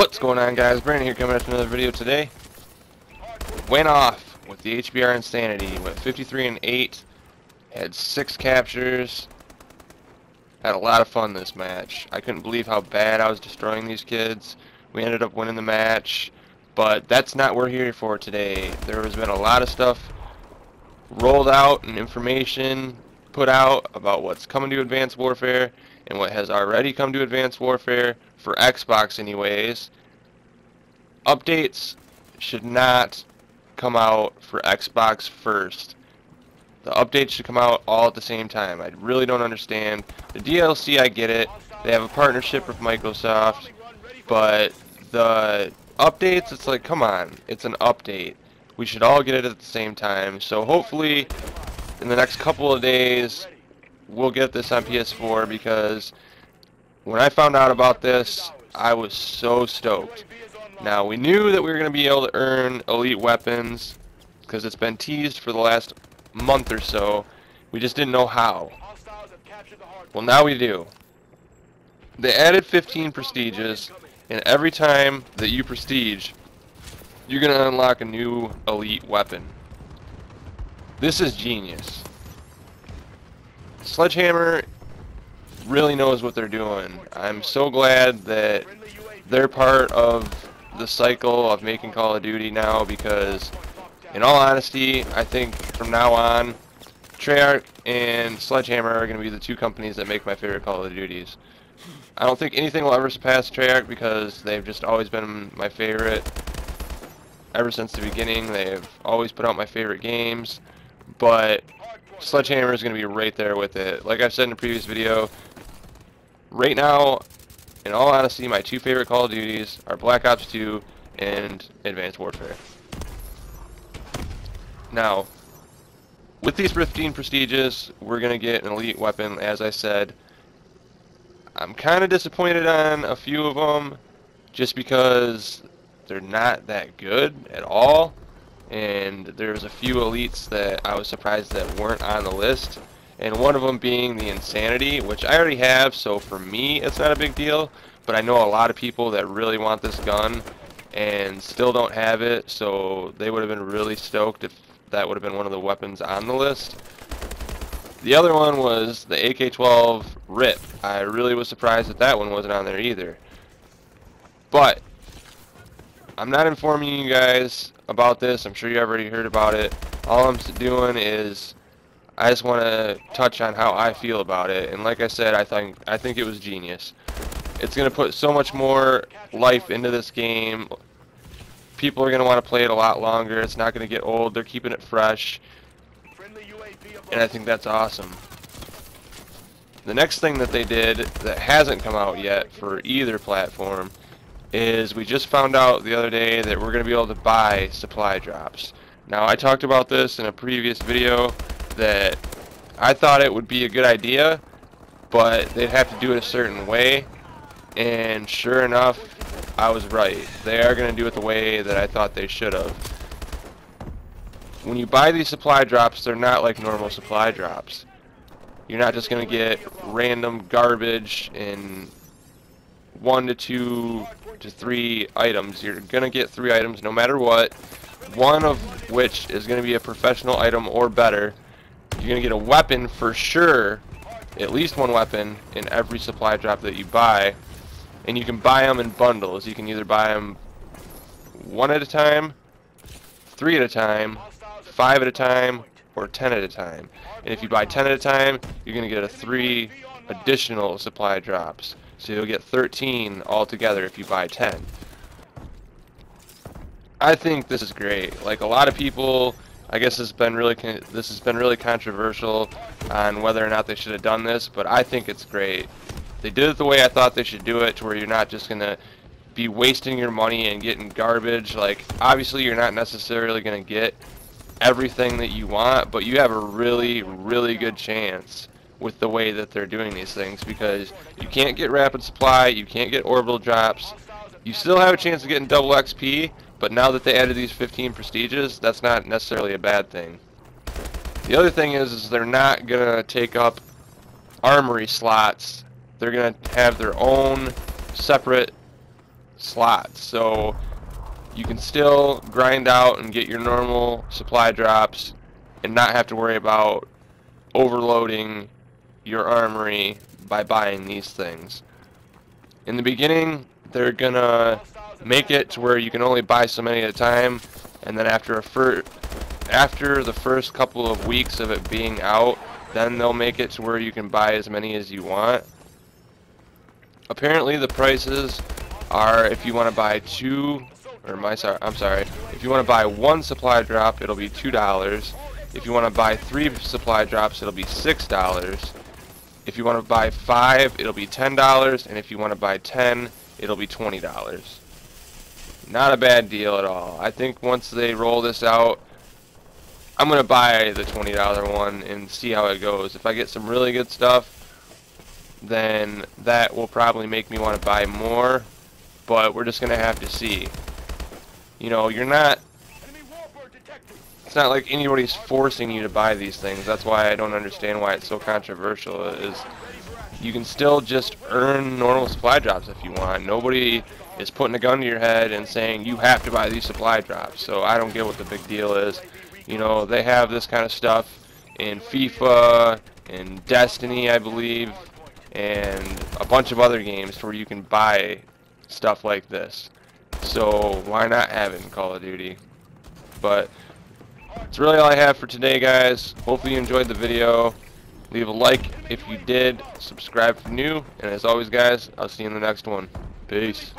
What's going on, guys? Brandon here, coming at another video today. Went off with the HBR Insanity. Went 53 and 8. Had 6 captures. Had a lot of fun this match. I couldn't believe how bad I was destroying these kids. We ended up winning the match, but that's not what we're here for today. There has been a lot of stuff rolled out and information put out about what's coming to Advanced Warfare and what has already come to Advanced Warfare, for Xbox anyways. Updates should not come out for Xbox first. The updates should come out all at the same time. I really don't understand. The DLC, I get it. They have a partnership with Microsoft, but the updates, it's like, come on, it's an update. We should all get it at the same time. So hopefully in the next couple of days we'll get this on PS4, because when I found out about this, I was so stoked. Now, we knew that we were going to be able to earn elite weapons because it's been teased for the last month or so. We just didn't know how. Well, now we do. They added 15 prestiges, and every time that you prestige, you're going to unlock a new elite weapon. This is genius. Sledgehammer really knows what they're doing. I'm so glad that they're part of the cycle of making Call of Duty now, because in all honesty, I think from now on, Treyarch and Sledgehammer are going to be the two companies that make my favorite Call of Duties. I don't think anything will ever surpass Treyarch, because they've just always been my favorite ever since the beginning. They've always put out my favorite games, but Sledgehammer is going to be right there with it. Like I've said in a previous video, right now, in all honesty, my two favorite Call of Duties are Black Ops 2 and Advanced Warfare. Now, with these 15 prestiges, we're going to get an elite weapon, as I said. I'm kind of disappointed on a few of them, just because they're not that good at all. And there's a few elites that I was surprised that weren't on the list. And one of them being the Insanity, which I already have, so for me it's not a big deal. But I know a lot of people that really want this gun and still don't have it, so they would have been really stoked if that would have been one of the weapons on the list. The other one was the AK-12 RIP. I really was surprised that that one wasn't on there either. But I'm not informing you guys about this. I'm sure you already heard about it. All I'm doing is I just want to touch on how I feel about it. And like I said, I think it was genius. It's going to put so much more life into this game. People are going to want to play it a lot longer. It's not going to get old. They're keeping it fresh. And I think that's awesome. The next thing that they did that hasn't come out yet for either platform is we just found out the other day that we're going to be able to buy supply drops. Now, I talked about this in a previous video, that I thought it would be a good idea, but they'd have to do it a certain way, and sure enough, I was right. They are going to do it the way that I thought they should have. When you buy these supply drops, they're not like normal supply drops. You're not just going to get random garbage in 1 to 2 to 3 items. You're going to get 3 items no matter what, one of which is going to be a professional item or better. You're going to get a weapon for sure, at least one weapon in every supply drop that you buy, and you can buy them in bundles. You can either buy them 1 at a time, 3 at a time, 5 at a time, or 10 at a time. And if you buy 10 at a time, you're going to get 3 additional supply drops. So you'll get 13 altogether if you buy 10. I think this is great. Like, a lot of people, I guess this has been really controversial on whether or not they should have done this, but I think it's great. They did it the way I thought they should do it, to where you're not just gonna be wasting your money and getting garbage. Like, obviously you're not necessarily gonna get everything that you want, but you have a really good chance with the way that they're doing these things, because you can't get rapid supply, you can't get orbital drops. You still have a chance of getting double XP, but now that they added these 15 prestiges, that's not necessarily a bad thing. The other thing is they're not gonna take up armory slots. They're gonna have their own separate slots. So you can still grind out and get your normal supply drops and not have to worry about overloading your armory by buying these things. In the beginning, they're gonna make it to where you can only buy so many at a time, and then after the first couple of weeks of it being out, then they'll make it to where you can buy as many as you want. Apparently the prices are, if you want to buy if you want to buy one supply drop, it'll be $2. If you want to buy 3 supply drops, it'll be $6. If you want to buy 5, it'll be $10, and if you want to buy 10, it'll be $20. Not a bad deal at all. I think once they roll this out, I'm going to buy the $20 one and see how it goes. If I get some really good stuff, then that will probably make me want to buy more, but we're just going to have to see. You know, it's not like anybody's forcing you to buy these things. That's why I don't understand why it's so controversial. Is you can still just earn normal supply drops if you want. Nobody is putting a gun to your head and saying you have to buy these supply drops. So I don't get what the big deal is. You know, they have this kind of stuff in FIFA and Destiny, I believe, and a bunch of other games where you can buy stuff like this. So why not have it in Call of Duty? But that's really all I have for today, guys. Hopefully you enjoyed the video. Leave a like if you did. Subscribe if you're new. And as always, guys, I'll see you in the next one. Peace.